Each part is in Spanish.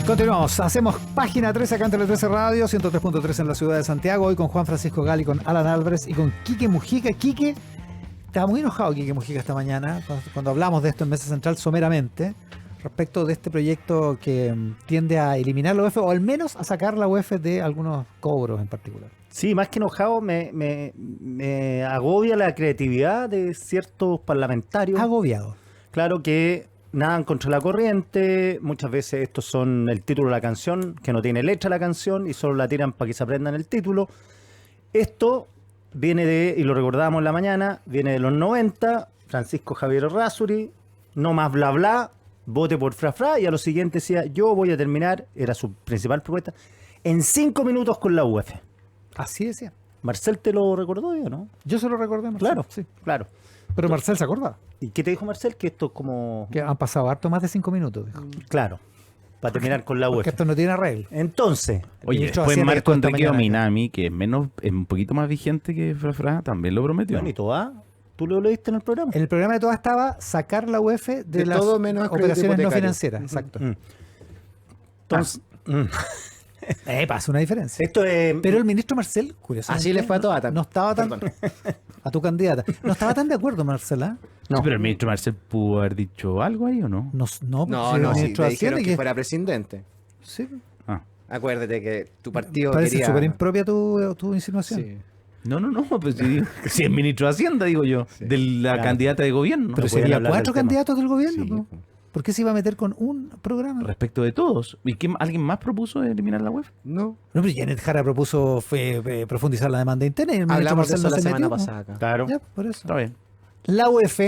Continuamos, hacemos página 13 acá en Tele 13 Radio, 103.3 en la ciudad de Santiago, hoy con Juan Francisco Gali, con Alan Álvarez y con Quique Mujica. Quique, estaba muy enojado Quique Mujica esta mañana, cuando hablamos de esto en Mesa Central someramente, respecto de este proyecto que tiende a eliminar la UEF, o al menos a sacar la UEF de algunos cobros en particular. Sí, más que enojado, me agobia la creatividad de ciertos parlamentarios. Agobiado. Claro que nadan contra la corriente, muchas veces estos son el título de la canción, que no tiene letra la canción y solo la tiran para que se aprendan el título. Esto viene de, y lo recordábamos en la mañana, viene de los 90, Francisco Javier Errázuriz, no más bla bla, vote por fra fra, y a lo siguiente decía, yo voy a terminar, era su principal propuesta, en 5 minutos con la UEF. Así decía. Marcel te lo recordó, ¿o no? Yo se lo recordé, Marcel. Claro, sí. claro. Pero Marcel se acordaba. ¿Y qué te dijo Marcel? Que esto es como... Que han pasado harto más de 5 minutos, dijo. Claro, para terminar con la UEF. Porque esto no tiene arreglo. Entonces, Oye, ministro después Hacienda Marco esta Enrique mañana. Ominami, que es un poquito más vigente que Fra, también lo prometió. bonito, ¿ah? ¿Tú lo leíste en el programa? En el programa de todas estaba sacar la UEF de las todo menos crédito operaciones no hipotecario. financieras. Exacto. Entonces, Pasa una diferencia. esto es... Pero el ministro Marcel, curiosamente, Así le fue a toda. no estaba tan... A tu candidata. No estaba tan de acuerdo, Marcela. Sí, pero el ministro Marcel pudo haber dicho algo ahí, ¿o no? No, No, el no, sí, ministro te de dijeron Hacienda que fuera presidente. Sí, Ah. Acuérdate que tu partido parece quería... súper impropia tu insinuación. Sí. No, pues si es ministro de Hacienda, digo yo, de la Claro. candidata de gobierno. Pero No pueden sería hablar 4 del tema. candidatos del gobierno. Sí, ¿no? ¿Por qué se iba a meter con un programa? Respecto de todos. ¿Y alguien más propuso eliminar la UEF? No. No, pero Janet Jara propuso profundizar la demanda interna y el ministro Hablamos de Marcel eso no la se semana metió, ¿no? pasada acá. Claro. Ya, por eso. Está bien. La UEF,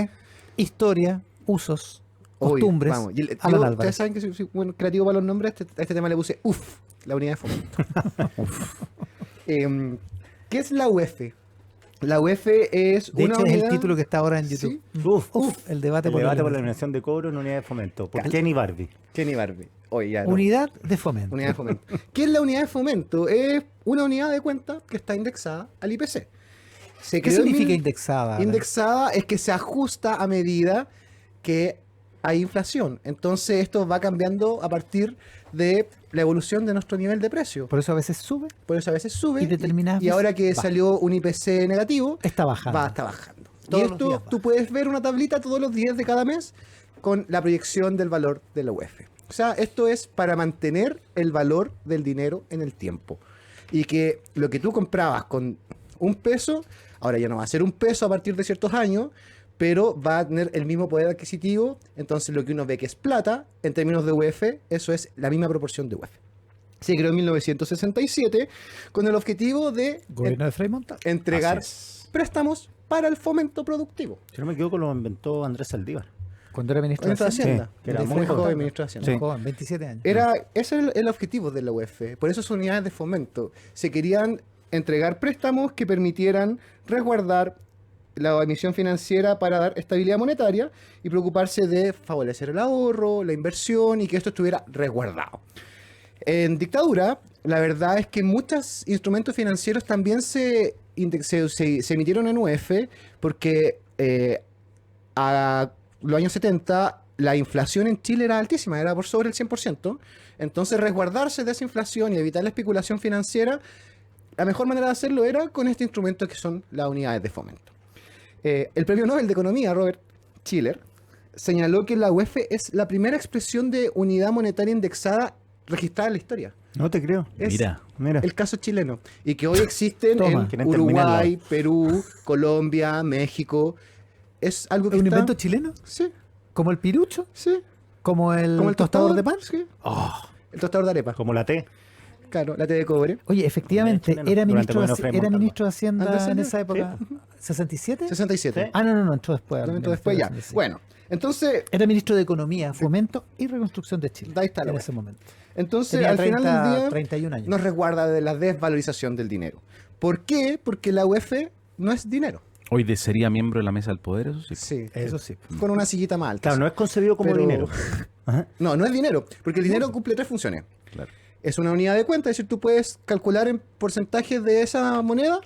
historia, usos, Uy, costumbres. vamos. Y Alan yo, Álvarez. ustedes saben que soy bueno, creativo para los nombres. A este tema le puse UF, la unidad de fomento. ¿Qué es la UEF? La UEF es De una hecho, es unidad... el título que está ahora en YouTube. Sí. Uf, El debate el por debate la por la eliminación. eliminación de cobro en unidad de fomento. Por Kenny Barbie. Kenny Barbie. Oye, ya, no. Unidad de fomento. Unidad de fomento. ¿Qué es la unidad de fomento? Es una unidad de cuenta que está indexada al IPC. Se ¿Qué creó en significa mil- indexada? Alan? Indexada es que se ajusta a medida que hay inflación. Entonces esto va cambiando a partir de la evolución de nuestro nivel de precio. Por eso a veces sube, Por eso a veces sube Y determinadas y ahora que veces baja. salió un IPC negativo, está bajando. va a estar bajando. Todos Y los esto días baja. tú puedes ver una tablita todos los días de cada mes con la proyección del valor de la UEF. O sea, esto es para mantener el valor del dinero en el tiempo. Y que lo que tú comprabas con un peso, ahora ya no va a ser un peso a partir de ciertos años, pero va a tener el mismo poder adquisitivo. Entonces lo que uno ve que es plata, en términos de UEF, eso es la misma proporción de UEF. Se creó en 1967 con el objetivo de Gobierno de Frei Montalva. entregar Así es. préstamos para el fomento productivo. Si no me equivoco, lo inventó Andrés Saldívar. Cuando era ministro de Ministro de Hacienda. Hacienda. Sí, que era Fue muy joven joven. ministro de Hacienda. Sí. Joven, 27 años. Ese es el objetivo de la UEF. Por eso son unidades de fomento. Se querían entregar préstamos que permitieran resguardar la emisión financiera para dar estabilidad monetaria y preocuparse de favorecer el ahorro, la inversión y que esto estuviera resguardado. En dictadura, la verdad es que muchos instrumentos financieros también se emitieron en UEF porque a los años 70 la inflación en Chile era altísima, era por sobre el 100%. Entonces resguardarse de esa inflación y evitar la especulación financiera, la mejor manera de hacerlo era con este instrumento que son las unidades de fomento. El premio Nobel de Economía, Robert Shiller, señaló que la UEF es la primera expresión de unidad monetaria indexada registrada en la historia. No te creo. Es Mira. el caso chileno. Y que hoy existen Toma. en Quieren Uruguay, Perú, Colombia, México. Es algo que ¿Es un está... invento chileno? Sí, ¿Como el pirucho? sí. ¿Como el, Como el tostador de pan? Sí. Oh. El tostador de arepa. Como la T. Claro, la T de cobre. Oye, efectivamente, Chileno, era durante ministro, el gobierno de Frei era Montalva. ministro de Hacienda Andrés en Saldívar, esa época. ¿67? 67. Sí. Ah, no, entró después. Un momento después ya. Sí. Bueno, entonces, Era ministro de Economía, Fomento y Reconstrucción de Chile. Ahí está la en wea. ese momento. entonces Tenía al final del día 31 años. nos resguarda de la desvalorización del dinero. ¿Por qué? Porque la UEF no es dinero. Hoy sería miembro de la mesa del poder, eso sí. Sí. Eso sí. Con una sillita más alta. Claro, no es concebido como Pero- dinero. Ajá. No, no es dinero, porque el dinero cumple tres funciones. Claro. Es una unidad de cuenta, es decir, tú puedes calcular en porcentajes de esa moneda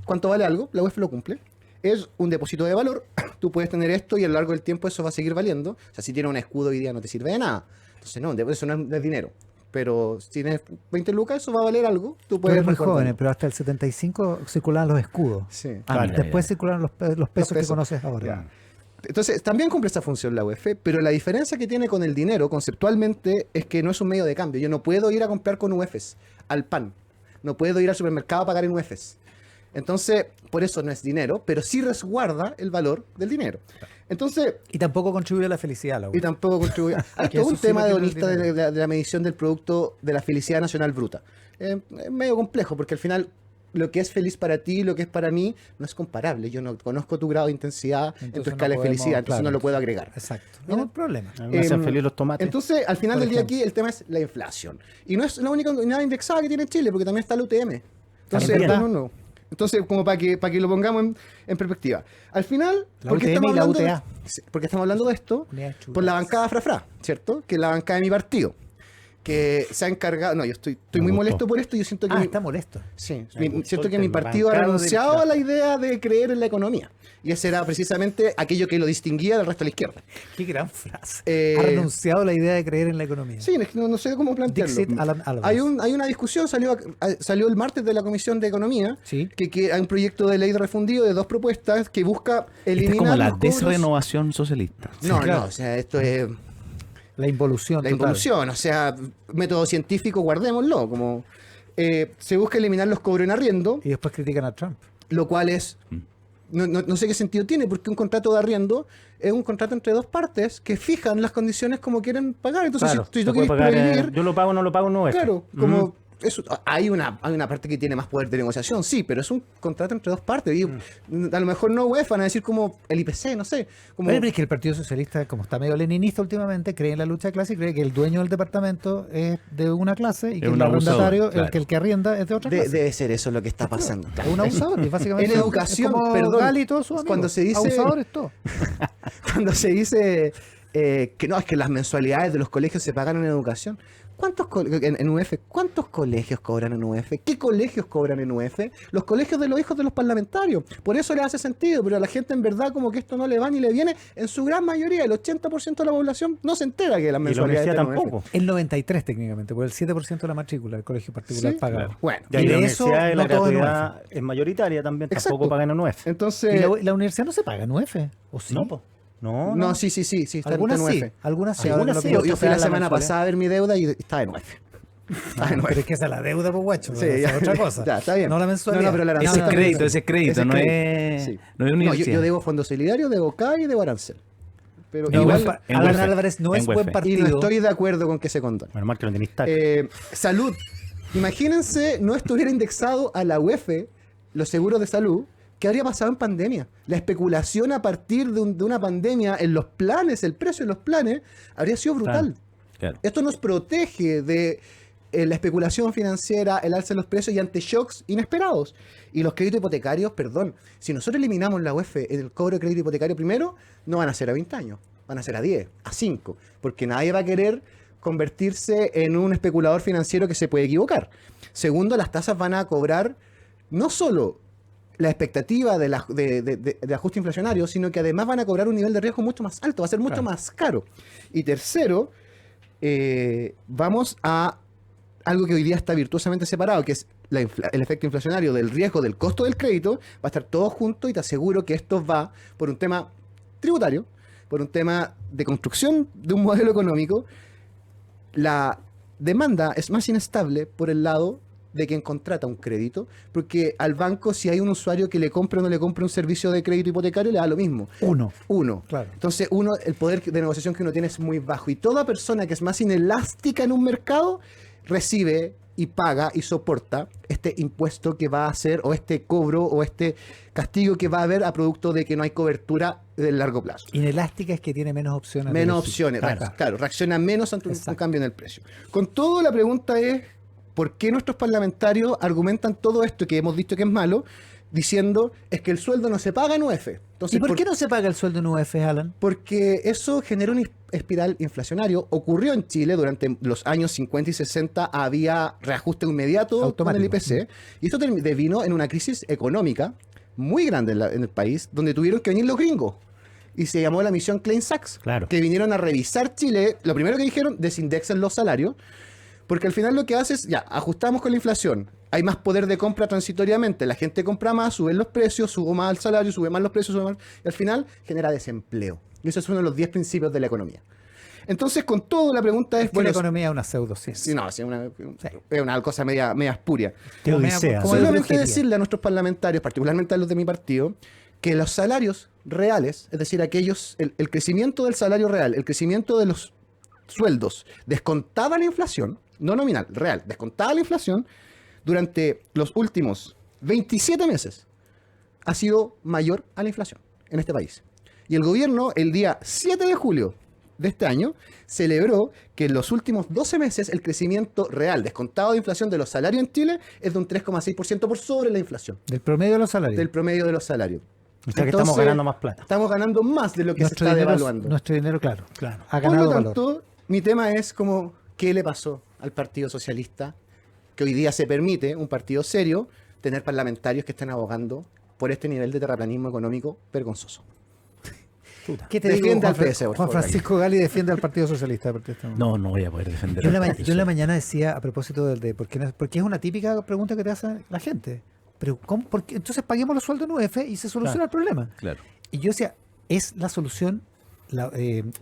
cuánto vale algo, la UEF lo cumple. Es un depósito de valor, tú puedes tener esto y a lo largo del tiempo eso va a seguir valiendo. O sea, si tienes un escudo hoy día no te sirve de nada. Entonces no, eso no es dinero. Pero si tienes 20 lucas, eso va a valer algo. Tú Tú puedes eres muy resguardarlo. joven, pero hasta el 75 circulaban los escudos. Sí. Ah, mira, Después ya. circularon los pesos que pesos. conoces ahora. Ya. Entonces, también cumple esa función la UEF, pero la diferencia que tiene con el dinero conceptualmente es que no es un medio de cambio. Yo no puedo ir a comprar con UEFs al pan. No puedo ir al supermercado a pagar en UEFs. Entonces, por eso no es dinero, pero sí resguarda el valor del dinero. Entonces, Y tampoco contribuye a la felicidad, la y tampoco contribuye. Hay Que todo un eso sí tema lo tiene el hedonista de dinero. la medición del producto de la felicidad nacional bruta. Es medio complejo, porque al final lo que es feliz para ti, lo que es para mí, no es comparable. Yo no conozco tu grado de intensidad en tu Entonces escala no de felicidad, podemos, entonces claro. no lo puedo agregar. Exacto. Mira. No hay problema. A mí me hacen Em, feliz los tomates. Entonces, al final Por del día ejemplo. aquí, el tema es la inflación. Y no es la única unidad indexada que tiene Chile, porque también está la UTM. Entonces, También. no. Entonces, como para que lo pongamos en perspectiva. Al final, La ¿por qué UTM estamos y la hablando UTA. Sí, porque estamos hablando de esto? Unidades chulas. Por la bancada Frafra, ¿cierto? Que es la bancada de mi partido. Que se ha encargado. No, yo estoy Me muy gustó. molesto por esto. Yo siento que. Está molesto. Sí, Me gustó siento el que mi tema, partido ha bancado renunciado del a la idea de creer en la economía. Y ese era precisamente aquello que lo distinguía del resto de la izquierda. Qué gran frase. Eh, Ha renunciado a la idea de creer en la economía. Sí, es que no sé cómo plantearlo. Dixit Alan Álvarez. Hay una discusión, salió el martes de la Comisión de Economía, Sí. que hay un proyecto de ley de refundido de 2 propuestas que busca Esta eliminar es como la los cobros- desrenovación socialista. No, claro. no, o sea, esto es La involución. la total. involución, o sea, método científico, guardémoslo, como se busca eliminar los cobros en arriendo, Y después critican a Trump. lo cual es no sé qué sentido tiene, porque un contrato de arriendo es un contrato entre 2 partes que fijan las condiciones como quieren pagar. Entonces, Claro, si se tú puede quieres pagar, prohibir, yo lo pago o no lo pago, no es. claro, como eso, hay una parte que tiene más poder de negociación, sí, pero es un contrato entre 2 partes. Y a lo mejor no UEFA, van a decir como el IPC, no sé. Como, Pero es que el Partido Socialista, como está medio leninista últimamente, cree en la lucha de clase y cree que el dueño del departamento es de una clase y que un el arrendatario, abusador, claro. el que arrienda, es de otra clase. debe ser eso lo que está pasando. Es un abusador, y básicamente En es educación, como perdón, Gali y todos sus amigos. cuando se dice- Abusadores todos. Cuando se dice que no, es que las mensualidades de los colegios se pagan en educación. En UF, ¿cuántos colegios cobran en UF? ¿Qué colegios cobran en UF? Los colegios de los hijos de los parlamentarios. Por eso le hace sentido, pero a la gente en verdad como que esto no le va ni le viene. En su gran mayoría, el 80% de la población no se entera que las Y la mensualidades universidad están en UF. tampoco. El 93 técnicamente, porque el 7% de la matrícula del colegio particular Sí, paga. bueno. Ya, y Y la de eso, universidad y la no todo en gratuidad es mayoritaria también, Exacto. tampoco pagan en UEF. Entonces, ¿Y la universidad no se paga en UF? ¿O sí? No, po. No, no, sí, está Algunas en sí, UF. algunas sí. Algunas ahora que sí, lo Yo pienso. fui la la semana mensualidad. pasada a ver mi deuda y estaba en UF. Estaba en Pero UF. es que esa es la deuda, pues guacho. Sí, esa ya, es otra cosa. ya, está bien. No la mensualidad. No, pero la Ese es arancel crédito, ese es crédito, Ese es no crédito. es, Sí. no es No, universidad. yo debo Fondo Solidario, debo CAI y debo Arancel. Pero No, igual, en Alan UF. Álvarez no En es UF. buen y partido. no estoy de acuerdo con que se condone. Menos mal que no tenéis tax. Salud. Imagínense no estuviera indexado a la UEF los seguros de salud. ¿Qué habría pasado en pandemia? La especulación a partir de una pandemia en los planes, el precio de los planes, habría sido brutal. Claro. Esto nos protege de la especulación financiera, el alza de los precios y ante shocks inesperados. Y los créditos hipotecarios, perdón, si nosotros eliminamos la UEF en el cobro de crédito hipotecario primero, no van a ser a 20 años, van a ser a 10, a 5, porque nadie va a querer convertirse en un especulador financiero que se puede equivocar. Segundo, las tasas van a cobrar no solo la expectativa de ajuste inflacionario, sino que además van a cobrar un nivel de riesgo mucho más alto, va a ser mucho más caro. Y tercero, vamos a algo que hoy día está virtuosamente separado, que es el efecto inflacionario del riesgo del costo del crédito, va a estar todo junto y te aseguro que esto va por un tema tributario, por un tema de construcción de un modelo económico. La demanda es más inestable por el lado de quien contrata un crédito, porque al banco, si hay un usuario que le compra o no le compra un servicio de crédito hipotecario, le da lo mismo. Uno. Claro. Entonces, el poder de negociación que uno tiene es muy bajo. Y toda persona que es más inelástica en un mercado recibe y paga y soporta este impuesto que va a hacer, o este cobro, o este castigo que va a haber a producto de que no hay cobertura del largo plazo. Inelástica es que tiene menos opciones. de Menos elegir. opciones, claro, reacciona menos ante un Exacto. cambio en el precio. Con todo, la pregunta es, ¿por qué nuestros parlamentarios argumentan todo esto que hemos dicho que es malo, diciendo es que el sueldo no se paga en UF? Entonces, ¿Y por qué no se paga el sueldo en UF, Alan? Porque eso genera un espiral inflacionario. Ocurrió en Chile durante los años 50 y 60, había reajuste inmediato con el Automático. IPC, y esto devino en una crisis económica muy grande en el país, donde tuvieron que venir los gringos. Y se llamó la misión Klein Sachs, Claro. que vinieron a revisar Chile. Lo primero que dijeron, desindexen los salarios, Porque al final lo que hace es, ya, ajustamos con la inflación. Hay más poder de compra transitoriamente. La gente compra más, suben los precios, sube más el salario, sube más los precios, sube más. Y al final genera desempleo. Y eso es uno de los 10 principios de la economía. Entonces, con todo, la pregunta es, Es que la economía es una pseudociencia. sí, no, sí, es una cosa media espuria. Qué odisea. como Solamente brujería. decirle a nuestros parlamentarios, particularmente a los de mi partido, que los salarios reales, es decir, el crecimiento del salario real, el crecimiento de los sueldos, descontada la inflación, no nominal, real, descontada la inflación, durante los últimos 27 meses ha sido mayor a la inflación en este país. Y el gobierno, el día 7 de julio de este año, celebró que en los últimos 12 meses el crecimiento real, descontado de inflación de los salarios en Chile, es de un 3,6% por sobre la inflación, Del promedio de los salarios. del promedio de los salarios. O sea que Entonces, estamos ganando más plata. Estamos ganando más de lo que se está devaluando. Nuestro dinero, claro, ha Por ganado lo valor. tanto, mi tema es como, ¿qué le pasó al Partido Socialista? Que hoy día se permite, un partido serio, tener parlamentarios que estén abogando por este nivel de terraplanismo económico vergonzoso. ¿Qué te Defiende digo, al PS, por Juan favor, Francisco Gali defiende al Partido Socialista. Porque estamos- No, no voy a poder defender. Yo en, al la, partido. yo en la mañana decía, a propósito del de, porque es una típica pregunta que te hace la gente. Pero ¿cómo? ¿Por qué? Entonces paguemos los sueldos en UF y se soluciona el problema. Claro. Y yo decía, es la solución,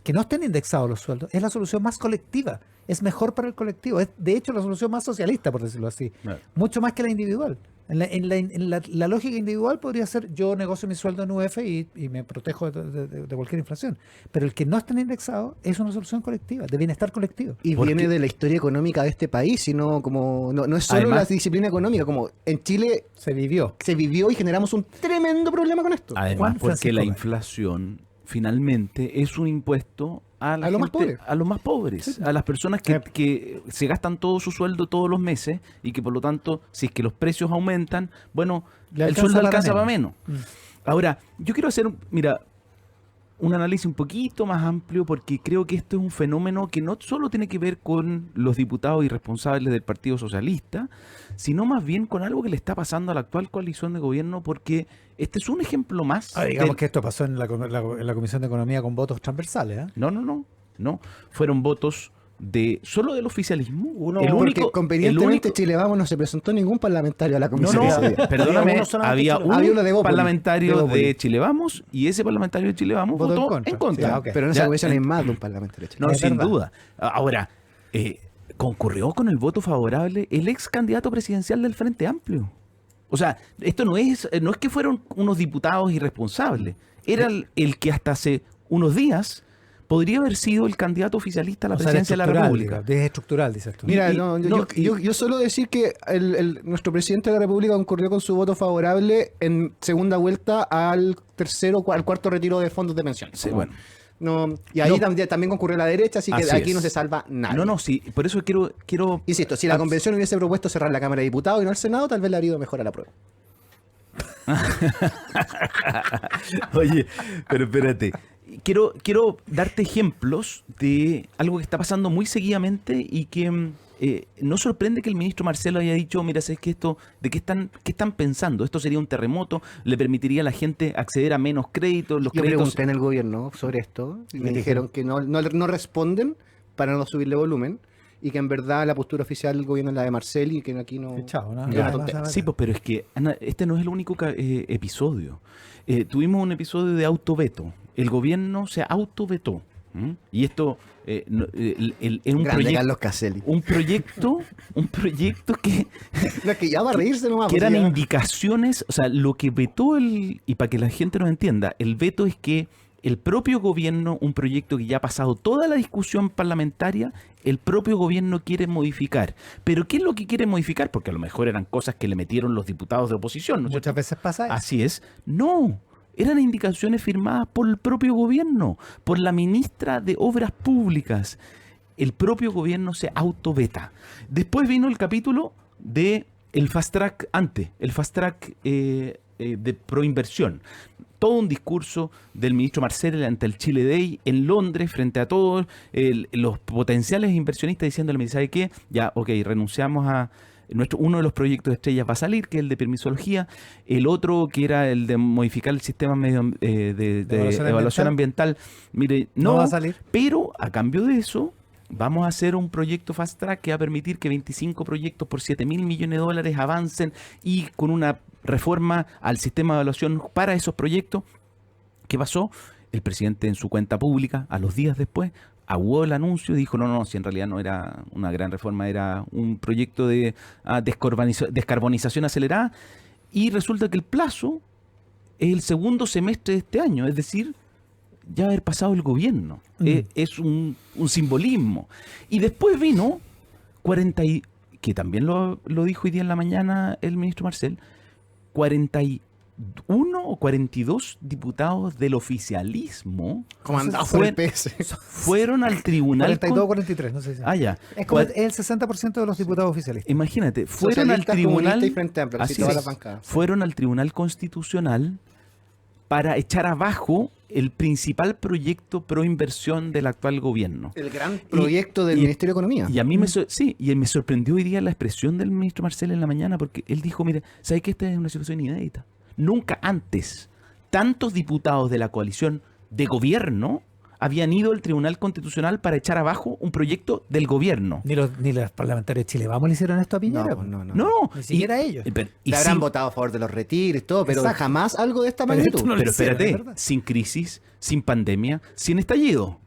que no estén indexados los sueldos, es la solución más colectiva, es mejor para el colectivo, es de hecho la solución más socialista, por decirlo así, Claro. mucho más que la individual. La lógica individual podría ser yo negocio mi sueldo en UF y me protejo de cualquier inflación, pero el que no estén indexados es una solución colectiva, de bienestar colectivo. Y Porque- viene de la historia económica de este país, sino como no es solo Además- la disciplina económica, como en Chile Se vivió. se vivió y generamos un tremendo problema con esto. Además, Juan porque Francisco la Gali. inflación finalmente es un impuesto a la A los más gente- pobres. a los más pobres, a las personas que se gastan todo su sueldo todos los meses y que por lo tanto, si es que los precios aumentan, bueno, Le el alcanza sueldo para alcanza para menos. menos. Ahora, yo quiero hacer, mira, un análisis un poquito más amplio porque creo que esto es un fenómeno que no solo tiene que ver con los diputados y responsables del Partido Socialista, sino más bien con algo que le está pasando a la actual coalición de gobierno, porque este es un ejemplo más. Digamos del- que esto pasó en la Comisión de Economía con votos transversales. ¿eh? No. Fueron votos solo del oficialismo. Porque convenientemente Chile Vamos no se presentó ningún parlamentario a la No, comisión. ese día. perdóname, uno solamente había Chile un Vamos. Había uno de Bópoli, parlamentario de Bópoli. de Chile Vamos y ese parlamentario de Chile Vamos Votó votó en en contra. contra. Ya, ok. Pero en esa Ya, comisión hay más de un parlamentario. No, Es sin verdad. duda. Ahora, concurrió con el voto favorable el ex candidato presidencial del Frente Amplio. O sea, esto no es que fueron unos diputados irresponsables. Era el que hasta hace unos días podría haber sido el candidato oficialista a la O sea, presidencia de la estructural, República. digamos, desestructural, dices tú. Mira, Y- no, no, yo solo decir que nuestro presidente de la República concurrió con su voto favorable en segunda vuelta al cuarto retiro de fondos de pensiones. Sí, Como, bueno. no, y ahí No. también concurrió la derecha, así que Así aquí no es. se salva nadie. No, sí, por eso quiero Insisto, si la convención hubiese propuesto cerrar la Cámara de Diputados y no el Senado, tal vez le habría ido mejor a la prueba. Oye, pero espérate. Quiero darte ejemplos de algo que está pasando muy seguidamente y que no sorprende que el ministro Marcelo haya dicho, mira, ¿sabes qué esto? ¿De qué están pensando? Esto sería un terremoto, le permitiría a la gente acceder a menos créditos, los Yo créditos... pregunté en el gobierno sobre esto y me dijeron que no responden para no subirle volumen y que en verdad la postura oficial del gobierno es la de Marcel y que aquí no... Chao, ¿no? es Ya, una vas tontería. a ver. Sí, pues, pero es que, Ana, este no es el único episodio. Tuvimos un episodio de autoveto. El gobierno se autovetó. ¿m? Y esto es un Grande proyecto... Carlos Caselli. Un proyecto que No, es que ya va a reírse nomás. que pues, eran ya. indicaciones, o sea, lo que vetó y para que la gente nos entienda, el veto es que el propio gobierno, un proyecto que ya ha pasado toda la discusión parlamentaria, el propio gobierno quiere modificar. ¿Pero qué es lo que quiere modificar? Porque a lo mejor eran cosas que le metieron los diputados de oposición, ¿no es cierto? Muchas veces pasa eso. Así es. No, eran indicaciones firmadas por el propio gobierno, por la ministra de Obras Públicas. El propio gobierno se autoveta. Después vino el capítulo de el fast track el fast track de proinversión. Todo un discurso del ministro Marcel ante el Chile Day en Londres frente a todos los potenciales inversionistas diciéndole, mira, ¿sabe qué? Ya, ok, renunciamos a... Uno de los proyectos de estrellas va a salir, que es el de permisología. El otro, que era el de modificar el sistema de evaluación evaluación ambiental. Mire, No no va a salir. pero a cambio de eso, vamos a hacer un proyecto fast track que va a permitir que 25 proyectos por 7.000 millones de dólares avancen y con una reforma al sistema de evaluación para esos proyectos. ¿Qué pasó? El presidente en su cuenta pública, a los días después, aguó el anuncio y dijo, no, si en realidad no era una gran reforma, era un proyecto de descarbonización acelerada, y resulta que el plazo es el segundo semestre de este año, es decir, ya haber pasado el gobierno. Es un simbolismo. Y después vino que también lo dijo hoy día en la mañana el ministro Marcel, 41 o 42 diputados del oficialismo Comandados por el PS. fueron al tribunal. 42 o 43, no sé si. Ya. Es como el 60% de los diputados oficialistas. Imagínate, fueron al Socialistas, tribunal. comunistas y Frente Amplio, así Así todas es. las bancadas. Fueron al Tribunal Constitucional para echar abajo el principal proyecto pro inversión del actual gobierno. El gran proyecto del y- Ministerio de Economía. Y a mí me sorprendió hoy día la expresión del ministro Marcel en la mañana, porque él dijo, mire, ¿sabe que esta es una situación inédita? Nunca antes tantos diputados de la coalición de gobierno habían ido al Tribunal Constitucional para echar abajo un proyecto del gobierno. Ni los parlamentarios de Chile Vamos le hicieron esto a Piñera. pues. No. No, Ni siquiera ellos. Y Le habrán sin- votado a favor de los retiros y todo, pero Exacto. jamás algo de esta Pero magnitud. esto no lo pero hicieron, espérate, es verdad. sin crisis, sin pandemia, sin estallido.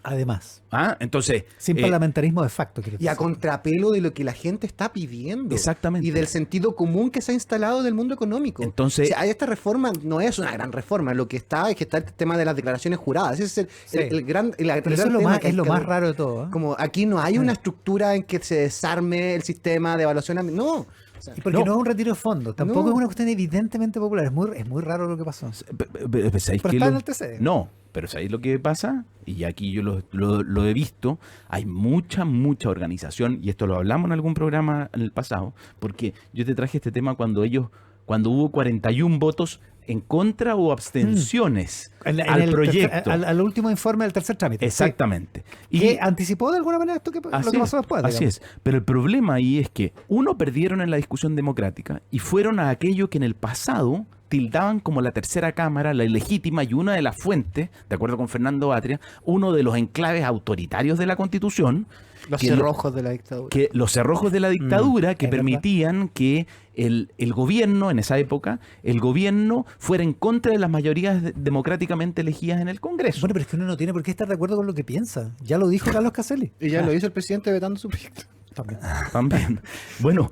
Además, Entonces, sin parlamentarismo de facto. quiero Y a decir. contrapelo de lo que la gente está pidiendo. Exactamente. Y del sentido común que se ha instalado en el mundo económico. Entonces- O sea, esta reforma no es una gran reforma. Lo que está es que está el tema de las declaraciones juradas. Ese es Sí. el gran Pero eso gran es lo tema más, que hay es lo que- más raro de todo. ¿eh? Como aquí no hay una estructura en que se desarme el sistema de evaluación. No. O sea, Y porque no. no. es un retiro de fondo, tampoco No. es una cuestión evidentemente popular. Es muy raro lo que pasó. ¿sabéis Pero qué está en lo- el TC. No, pero ¿sabéis lo que pasa? Y aquí yo lo he visto. Hay mucha organización, y esto lo hablamos en algún programa en el pasado, porque yo te traje este tema cuando hubo 41 votos en contra o abstenciones En al el proyecto. al último informe del tercer trámite. Exactamente. Sí. Que anticipó de alguna manera esto lo Así que es, pasó después. así digamos. es. Pero el problema ahí es que, uno, perdieron en la discusión democrática y fueron a aquello que en el pasado tildaban como la tercera cámara, la ilegítima, y una de las fuentes, de acuerdo con Fernando Atria, uno de los enclaves autoritarios de la Constitución, los que cerrojos de la dictadura. que los cerrojos de la dictadura que es verdad. permitían que el gobierno, en esa época, el gobierno fuera en contra de las mayorías democráticamente elegidas en el Congreso. Bueno, pero es que uno no tiene por qué estar de acuerdo con lo que piensa. Ya lo dijo Carlos Caselli. Y ya lo hizo el presidente vetando su proyecto. También. También. Bueno,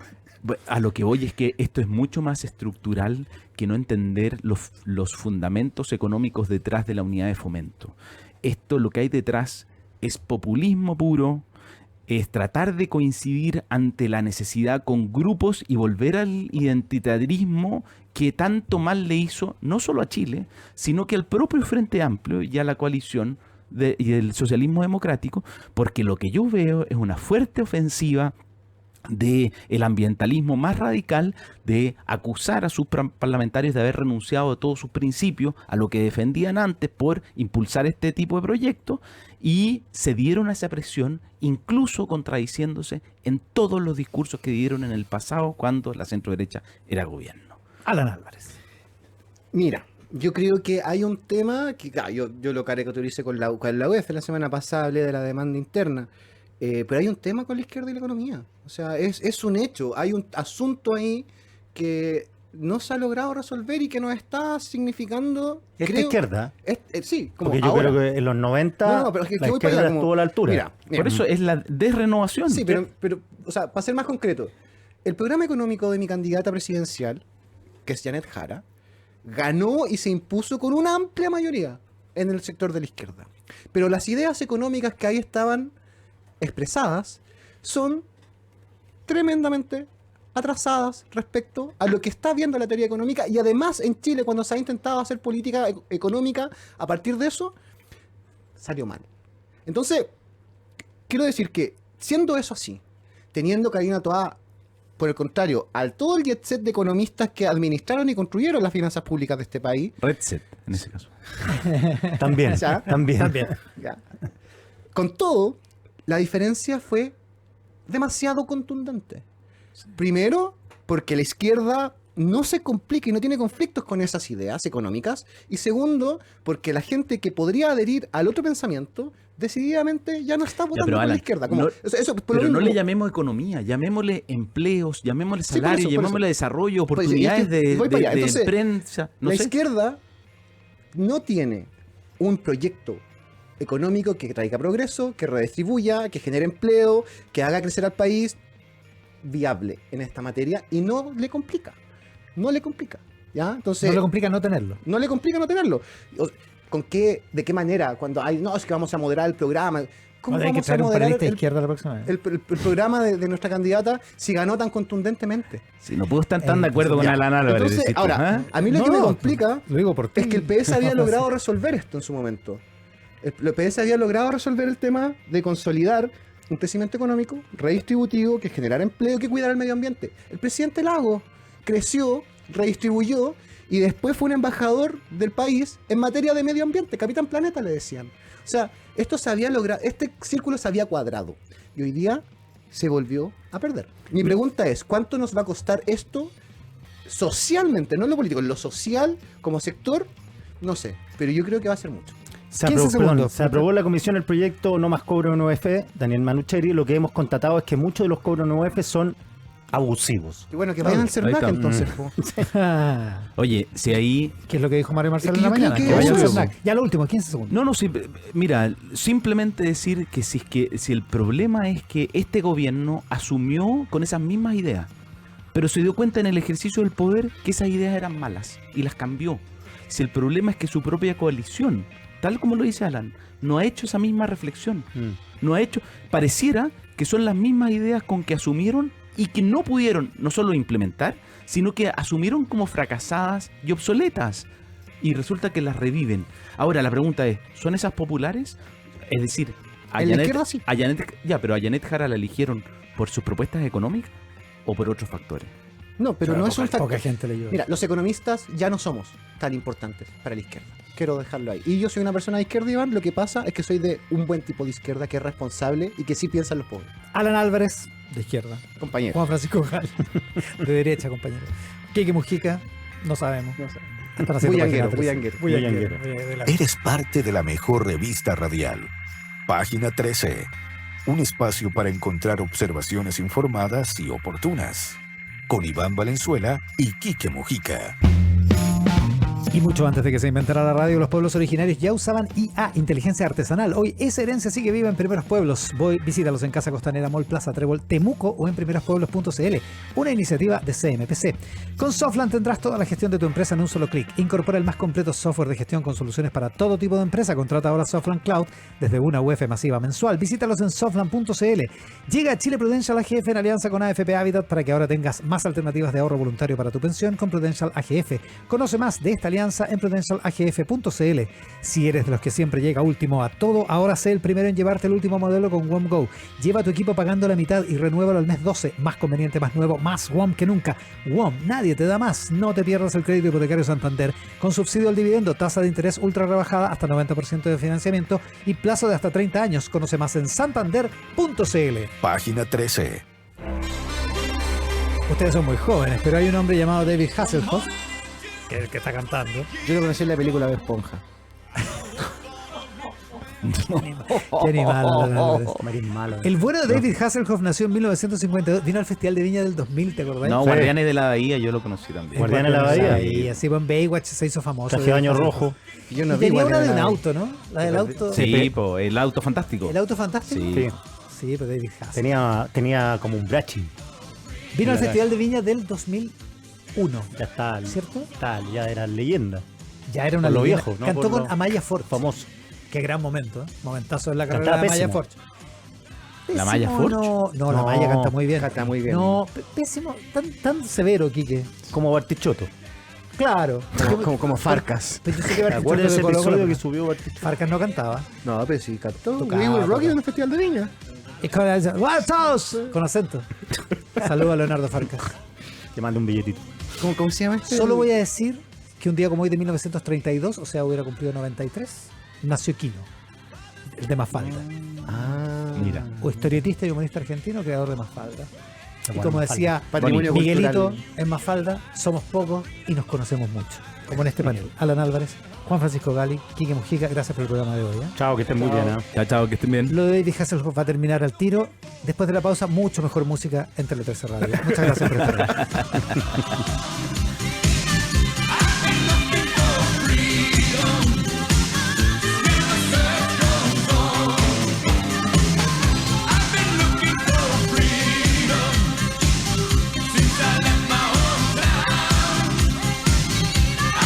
a lo que voy es que esto es mucho más estructural que no entender los fundamentos económicos detrás de la unidad de fomento. Esto, lo que hay detrás, es populismo puro, es tratar de coincidir ante la necesidad con grupos y volver al identitarismo que tanto mal le hizo no solo a Chile, sino que al propio Frente Amplio y a la coalición y el socialismo democrático, porque lo que yo veo es una fuerte ofensiva del ambientalismo más radical, de acusar a sus parlamentarios de haber renunciado a todos sus principios, a lo que defendían antes por impulsar este tipo de proyectos, y se dieron a esa presión, incluso contradiciéndose en todos los discursos que dieron en el pasado cuando la centroderecha era gobierno. Alan Álvarez. Mira, yo creo que hay un tema que yo lo caricaturicé con la UEF la semana pasada, hablé de la demanda interna. Pero hay un tema con la izquierda y la economía. O sea, es un hecho. Hay un asunto ahí que no se ha logrado resolver y que nos está significando... Esta izquierda. Sí, como Porque yo ahora. creo que en los 90 No, pero es que la voy para izquierda allá, como- estuvo a la altura. Mira, Por eso es la desrenovación. Sí, pero, o sea, para ser más concreto, el programa económico de mi candidata presidencial, que es Janet Jara, ganó y se impuso con una amplia mayoría en el sector de la izquierda. Pero las ideas económicas que ahí estaban expresadas son tremendamente atrasadas respecto a lo que está viendo la teoría económica, y además en Chile, cuando se ha intentado hacer política económica a partir de eso, salió mal. Entonces, quiero decir que, siendo eso así, teniendo Karina Toá, por el contrario, al todo el jet set de economistas que administraron y construyeron las finanzas públicas de este país, Red Set, en ese caso. También, Ya. también. ya, con todo, la diferencia fue demasiado contundente. Primero, porque la izquierda no se complica y no tiene conflictos con esas ideas económicas. Y segundo, porque la gente que podría adherir al otro pensamiento decididamente ya no está votando pero por la Alan, izquierda. Como, no- eso, por Pero lo no mismo. le llamemos economía, llamémosle empleos, llamémosle Sí, por salario, eso, por llamémosle eso. desarrollo, Pues, oportunidades y es que de, voy para allá. de Entonces, prensa. No la sé. izquierda no tiene un proyecto económico que traiga progreso, que redistribuya, que genere empleo, que haga crecer al país viable en esta materia y no le complica. No le complica. ¿Ya? Entonces, No le complica no tenerlo. no le complica no tenerlo. ¿De qué manera? Cuando hay, no, es que vamos a moderar el programa. ¿Cómo Hay que vamos a traer un moderar panelista de el, izquierda la próxima vez. el programa de nuestra candidata si ganó tan contundentemente? Sí, no puedo estar tan de acuerdo con Ya. Alan Álvarez. Entonces, decís tú, ahora, ¿ah? a mí lo que me complica Lo digo por ti. es que el PS había logrado resolver esto en su momento. El PS había logrado resolver el tema de consolidar un crecimiento económico redistributivo, que generara empleo, que cuidara el medio ambiente. El presidente Lago creció, redistribuyó y después fue un embajador del país en materia de medio ambiente. Capitán Planeta le decían. O sea, esto se había logrado, este círculo se había cuadrado y hoy día se volvió a perder. Mi pregunta es, ¿cuánto nos va a costar esto socialmente, no en lo político, en lo social como sector? No sé, pero yo creo que va a ser mucho. Se 15 aprobó, segundos. se aprobó en la comisión el proyecto No Más Cobro en UF, Daniel Manucheri. Lo que hemos constatado es que muchos de los cobros en UF son abusivos. Y bueno, que vayan al ahí CERNAC está. entonces. po. Oye, si ahí... ¿Qué es lo que dijo Mario Marcelo Es que en la yo creo mañana? que Que vaya al eso- CERNAC. Ya lo último, 15 segundos. No, sí, mira, simplemente decir que si el problema es que este gobierno asumió con esas mismas ideas, pero se dio cuenta en el ejercicio del poder que esas ideas eran malas y las cambió. Si el problema es que su propia coalición, tal como lo dice Alan, no ha hecho esa misma reflexión, no ha hecho, pareciera que son las mismas ideas con que asumieron y que no pudieron no solo implementar, sino que asumieron como fracasadas y obsoletas. Y resulta que las reviven. Ahora la pregunta es, ¿son esas populares? Es decir, En la izquierda sí. pero a Janet Jara la eligieron por sus propuestas económicas o por otros factores. No, pero no es un factor. Poca gente le ayuda. Mira, los economistas ya no somos tan importantes para la izquierda. Quiero dejarlo ahí. Y yo soy una persona de izquierda, Iván. Lo que pasa es que soy de un buen tipo de izquierda que es responsable y que sí piensa en los pobres. Alan Álvarez, de izquierda. Compañero. Juan Francisco Gal, de derecha, compañero. Kike Mujica, no sabemos. Están haciendo Bullanguero, página 13. bullanguero. De la- Eres parte de la mejor revista radial. Página 13. Un espacio para encontrar observaciones informadas y oportunas. Con Iván Valenzuela y Quique Mujica. Y mucho antes de que se inventara la radio, los pueblos originarios ya usaban IA, inteligencia artesanal. Hoy esa herencia sigue viva en Primeros Pueblos. Visítalos en Casa Costanera, Mall Plaza Trébol, Temuco o en primerospueblos.cl. Una iniciativa de CMPC. Con Softland tendrás toda la gestión de tu empresa en un solo clic. Incorpora el más completo software de gestión con soluciones para todo tipo de empresa. Contrata ahora Softland Cloud desde una UF masiva mensual. Visítalos en softland.cl. Llega a Chile Prudential AGF en alianza con AFP Habitat para que ahora tengas más alternativas de ahorro voluntario para tu pensión con Prudential AGF. Conoce más de esta alianza en prudentialagf.cl. Si eres de los que siempre llega último a todo, ahora sé el primero en llevarte el último modelo con WOM Go. Lleva tu equipo pagando la mitad y renuévalo al mes 12. Más conveniente, más nuevo, más WOM que nunca. WOM, nadie te da más. No te pierdas el crédito hipotecario Santander con subsidio al dividendo, tasa de interés ultra rebajada hasta 90% de financiamiento y plazo de hasta 30 años. Conoce más en santander.cl. Página 13. Ustedes son muy jóvenes, pero hay un hombre llamado David Hasselhoff, que es el que está cantando. Yo lo conocí en la película de Esponja. Qué animal, Alan Álvarez. Marín malo. El bueno de David Hasselhoff nació en 1952, vino al Festival de Viña del 2000, ¿te acordás? No, Sí. Guardianes de la Bahía, yo lo conocí también. Guardianes de la Bahía. Sí, así en Baywatch se hizo famoso. Traje de David baño Hasselhoff. rojo. Yo no Y vi tenía una Guardianes de un la- auto, ¿no? La del auto. Sí, po, el auto fantástico. ¿El auto fantástico? Sí. Sí. Sí, pero David Hasselhoff. Tenía como un brachi. Vino al Mira, Festival de Viña del 2001, Ya está. ¿cierto? Ya era leyenda. Ya era una Por lo leyenda. viejo, ¿no? Cantó Por con lo Amaya Ford. Famoso. Qué gran momento, ¿eh? Momentazo en la Cantaba carrera de Amaya pésimo. Ford. ¿La Maya Pésimo, Ford? No, la No, Maya canta muy bien. canta muy bien. No, pésimo, tan severo, Quique. Como Bartichotto. Claro. Como Farcas. Pero yo sé que ¿Te Bartichotto acuerdas de ese de Colo Colo, episodio que pero subió Bartichotto? Farcas no cantaba. No, pero sí cantó. Tocaba, We Will Rock tocaba. You en el Festival de Viña. Es con el ¡Guatos! Con acento. Saludos a Leonardo Farcas. Te mando un billetito. ¿Cómo se llama este? Solo voy a decir que un día como hoy de 1932, o sea, hubiera cumplido 93, nació Quino, el de Mafalda. Ah, Mira. O historietista y humorista argentino, creador de Mafalda. Y como decía Patrimonio Miguelito cultural. en Mafalda, somos pocos y nos conocemos mucho. Como en este panel. Alan Álvarez, Juan Francisco Gali, Quique Mujica, gracias por el programa de hoy. Chao, que estén muy bien. ¿eh? Chao, chao, que estén bien. Lo de David Hasselhoff va a terminar al tiro. Después de la pausa, mucho mejor música en Tele 13 Radio. Muchas gracias por estar ahí.